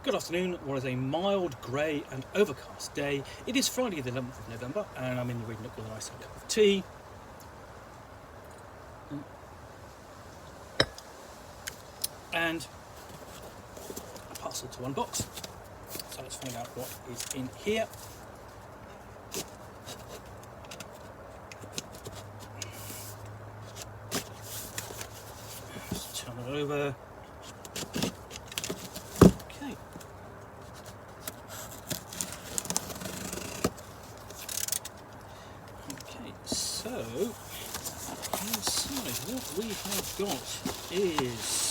Good afternoon. What is a mild, grey and overcast day. It is Friday the 11th of November and I'm in the reading Nook with a nice cup of tea. And a parcel to unbox. So let's find out what is in here. Just turn it over. Okay. Okay, so inside what we have got is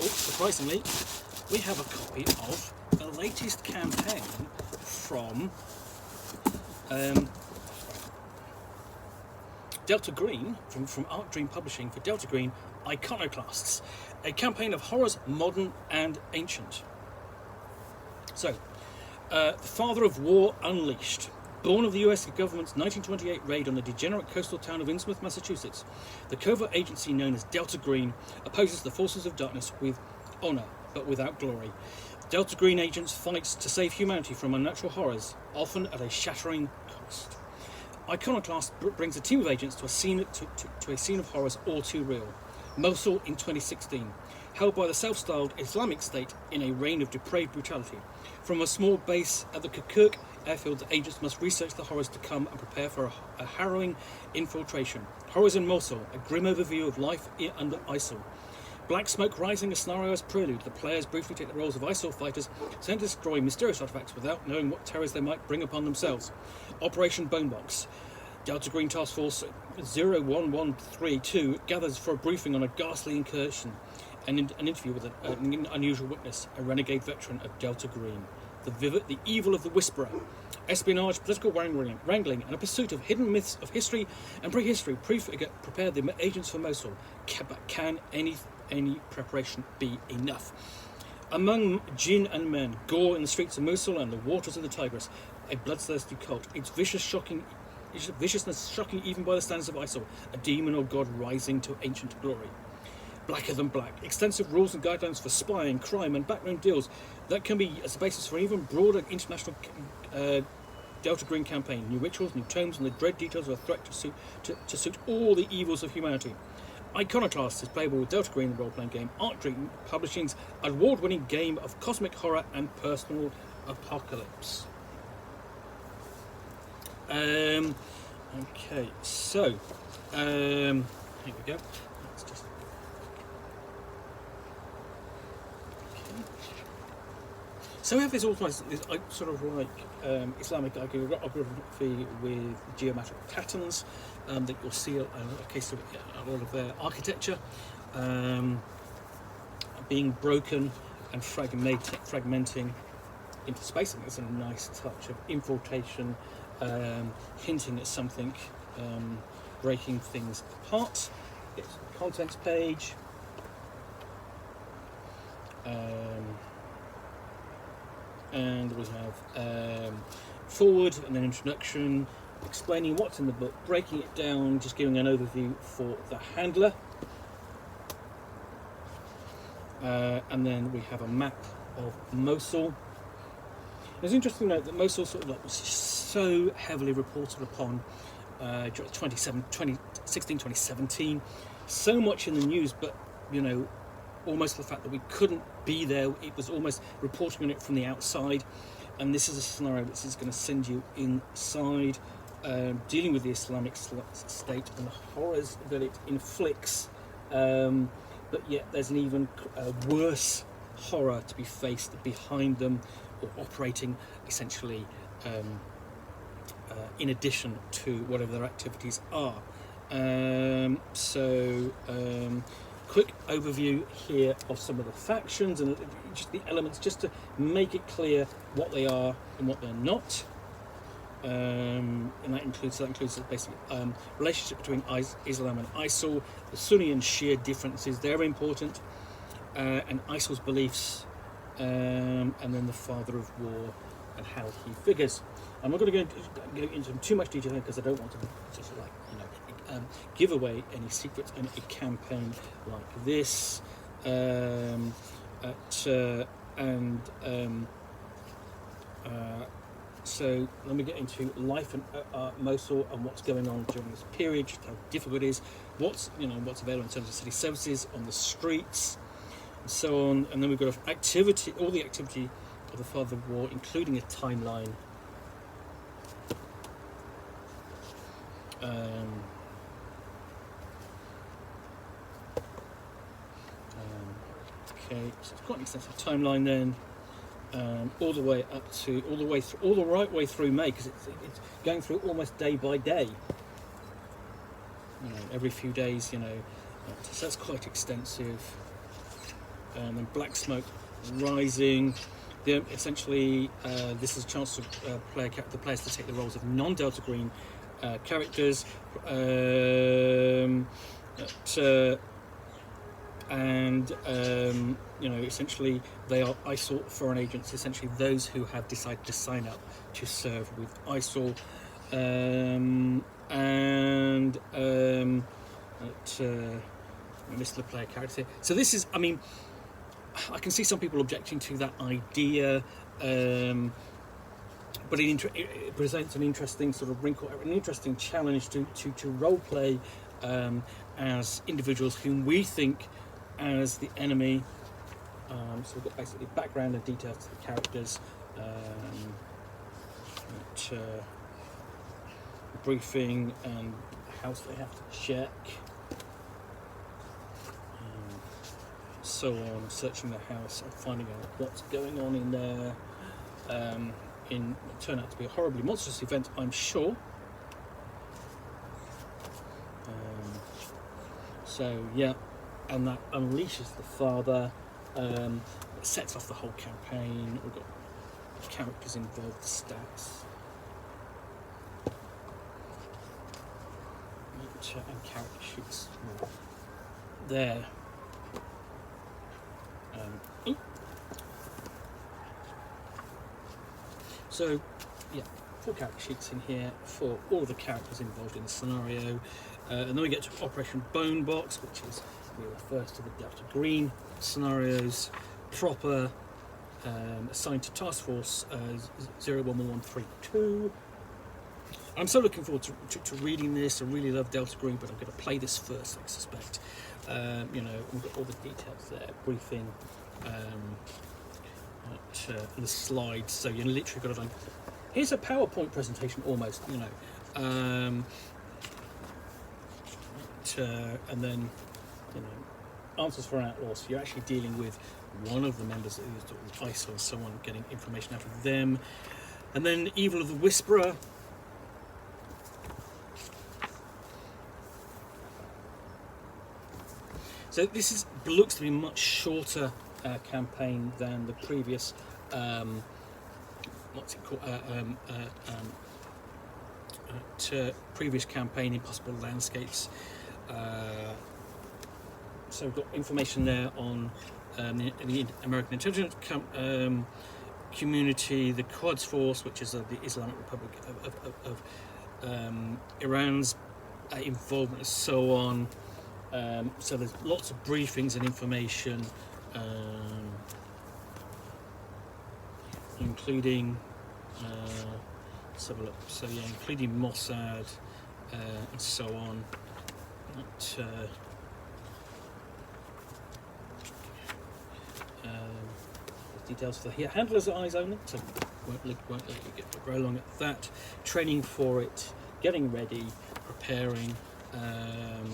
surprisingly, we have a copy of the latest campaign from Delta Green, from Art Dream Publishing for Delta Green, Iconoclasts, a campaign of horrors, modern and ancient. So, the Father of War Unleashed. Born of the US government's 1928 raid on the degenerate coastal town of Innsmouth, Massachusetts, the covert agency known as Delta Green opposes the forces of darkness with honour, but without glory. Delta Green agents fight to save humanity from unnatural horrors, often at a shattering cost. Iconoclast brings a team of agents to a scene of horrors all too real. Mosul in 2016, held by the self-styled Islamic State in a reign of depraved brutality. From a small base at the Kirkuk airfield, the agents must research the horrors to come and prepare for a harrowing infiltration. Horrors in Mosul, a grim overview of life under ISIL. Black smoke rising, a scenario as prelude. The players briefly take the roles of ISIL fighters sent to destroy mysterious artifacts without knowing what terrors they might bring upon themselves. Operation Bonebox. Delta Green Task Force 01132 gathers for a briefing on a ghastly incursion and an interview with an unusual witness, a renegade veteran of Delta Green. The evil of the Whisperer. Espionage, political wrangling, and a pursuit of hidden myths of history and prehistory prepare the agents for Mosul. But can any preparation be enough? Among jinn and men, gore in the streets of Mosul and the waters of the Tigris, a bloodthirsty cult, its viciousness shocking even by the standards of ISIL, a demon or god rising to ancient glory. Blacker than black, extensive rules and guidelines for spying, crime and backroom deals that can be as the basis for an even broader international Delta Green campaign. New rituals, new tomes, and the dread details of a threat to suit all the evils of humanity. Iconoclasts is playable with Delta Green, the role-playing game, Art Dream Publishing's award-winning game of cosmic horror and personal apocalypse. Okay, so here we go. Let's just So we have this sort of like Islamic iconography with geometric patterns that you'll see a case of a lot of their architecture being broken and fragmenting into space. And there's a nice touch of infiltration, hinting at something, breaking things apart. It's the contents page. And we have forward and an introduction, explaining what's in the book, breaking it down, just giving an overview for the handler. And then we have a map of Mosul. It's interesting to note that Mosul sort of was so heavily reported upon 2016, 2017. So much in the news, but you know, almost the fact that we couldn't be there, it was almost reporting on it from the outside. And this is a scenario which is going to send you inside, dealing with the Islamic State and the horrors that it inflicts. But yet there's an even worse horror to be faced behind them, or operating essentially in addition to whatever their activities are. Quick overview here of some of the factions and just the elements, just to make it clear what they are and what they're not. And that includes basically relationship between Islam and ISIL, the Sunni and Shia differences, they're important, and ISIL's beliefs, and then the Father of War and how he figures. I'm not going to go into too much detail here because I don't want to just give away any secrets in a campaign like this. So let me get into life and Mosul and what's going on during this period, just how difficult it is, what's available in terms of city services on the streets, and so on. And then we've got activity, all the activity of the Father of War, including a timeline. Okay, so it's quite an extensive timeline then. All the way right way through May, because it's going through almost day by day. Every few days, so that's quite extensive. And black smoke rising. Essentially, this is a chance to the players to take the roles of non-Delta Green characters. Essentially they are ISIL foreign agents, essentially those who have decided to sign up to serve with ISIL. Missed the player character. So this is, I can see some people objecting to that idea, but it presents an interesting sort of wrinkle, an interesting challenge to role play as individuals whom we think as the enemy. So we've got basically background and details to the characters, briefing and house they have to check, so on, searching the house and finding out what's going on in there. In what turned out to be a horribly monstrous event, I'm sure. So yeah, and that unleashes the father. It sets off the whole campaign. We've got characters involved, stats, and character sheets there. So yeah, 4 character sheets in here for all the characters involved in the scenario. And then we get to Operation Bone Box, which is, we refer to the Delta Green scenarios proper, assigned to Task Force 011132. I'm so looking forward to reading this. I really love Delta Green, but I'm going to play this first, I suspect. We've got all the details there, briefing, the slides. So you literally got to like, here's a PowerPoint presentation almost, and then answers for an outlaw. So you're actually dealing with one of the members of ISIL and so on, getting information out of them. And then Evil of the Whisperer. So this looks to be a much shorter campaign than the previous what's it called? Previous campaign, Impossible Landscapes. So we've got information there on the American intelligence community, the Quds Force, which is the Islamic Republic of Iran's involvement, and so on. So there's lots of briefings and information, including let's have a look. So yeah, including Mossad and so on. Details for the handler's eyes only, so won't let you get very long at that. Training for it, getting ready, preparing, and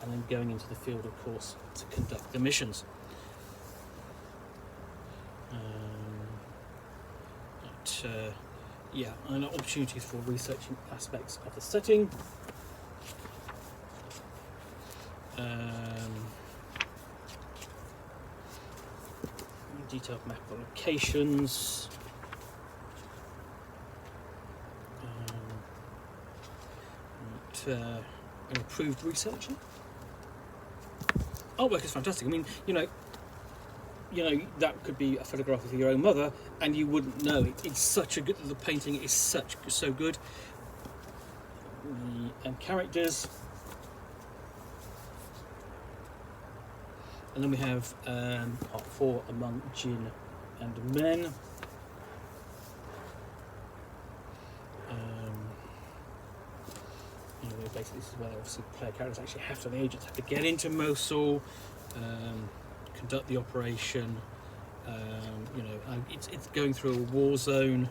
then going into the field, of course, to conduct the missions. And opportunities for researching aspects of the setting. Detailed map of locations. An approved researcher. Artwork is fantastic. I mean, that could be a photograph of your own mother, and you wouldn't know it. It's such a good. The painting is so good. And characters. And then we have part 4, Among Jinn and Men. Basically, this is where obviously player characters actually have to, the agents have to get into Mosul, conduct the operation. It's going through a war zone.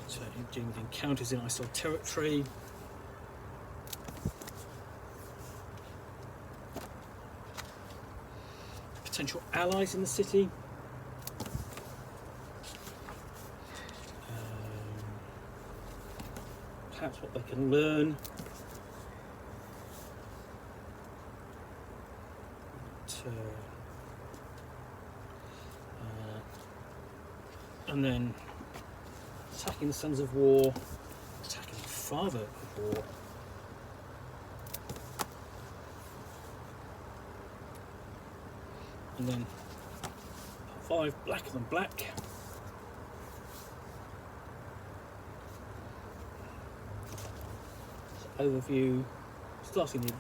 So dealing with encounters in ISIL territory. Potential allies in the city. Perhaps what they can learn. And then attacking the Sons of War, attacking the Father of War. And then part 5, Blacker Than Black. Overview, starting the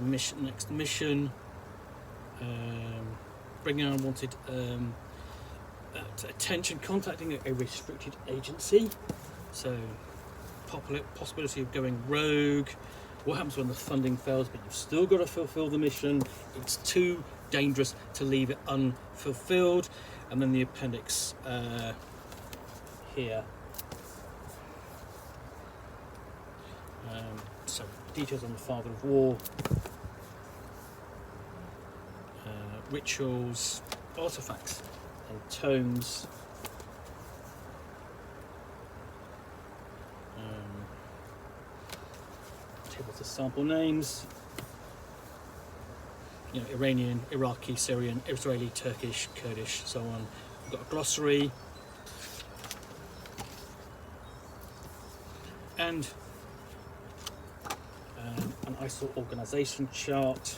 mission, next mission, bringing unwanted attention, contacting a restricted agency, so possibility of going rogue. What happens when the funding fails, but you've still got to fulfill the mission? It's too dangerous to leave it unfulfilled. And then the appendix here. So details on the Father of War, rituals, artifacts and tomes, tables of sample names, Iranian, Iraqi, Syrian, Israeli, Turkish, Kurdish, so on. We've got a glossary and an ISIL organisation chart.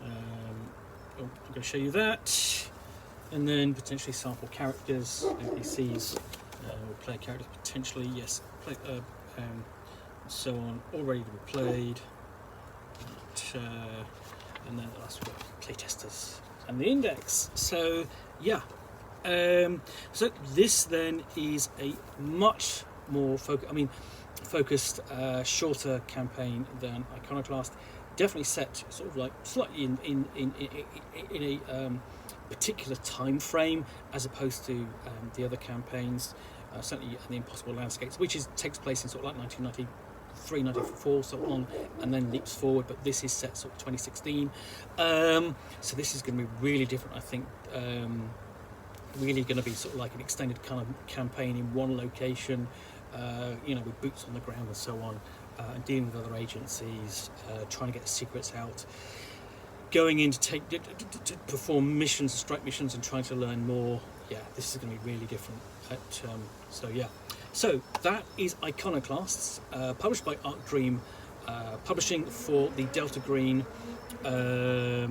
I'm going to show you that, and then potentially sample characters, NPCs, or player characters potentially, yes, so on, all ready to be played. And then last we've got playtesters and the index. So yeah, so this then is a much more focused, shorter campaign than Iconoclast. Definitely set sort of like slightly in a particular time frame as opposed to the other campaigns. Certainly the Impossible Landscapes, which takes place in sort of like 1993, 94, so on, and then leaps forward. But this is set sort of 2016. So this is going to be really different, I think. Really going to be sort of like an extended kind of campaign in one location, with boots on the ground and so on, and dealing with other agencies, trying to get the secrets out, going in to perform missions, strike missions, and trying to learn more. Yeah, this is going to be really different. So that is Iconoclasts, published by Arc Dream Publishing for the Delta Green, Delta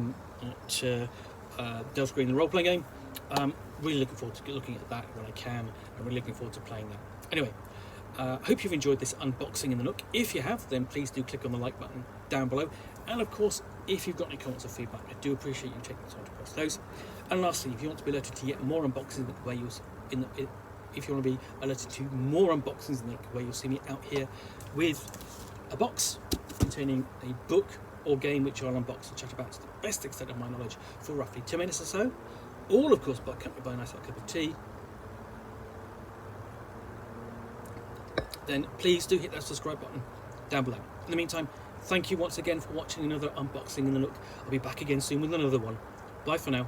Green, the role-playing game. Really looking forward to looking at that when I can, and really looking forward to playing that. Anyway, hope you've enjoyed this unboxing in the Nook. If you have, then please do click on the like button down below. And of course, if you've got any comments or feedback, I do appreciate you taking the time to post those. And lastly, if you want to be alerted to yet more unboxings where if you want to be alerted to more unboxings in the way you'll see me out here with a box containing a book or game which I'll unbox and chat about to the best extent of my knowledge for roughly 2 minutes or so, all of course accompanied by a nice hot cup of tea, then please do hit that subscribe button down below. In the meantime, thank you once again for watching another unboxing in the Nook. I'll be back again soon with another one. Bye for now.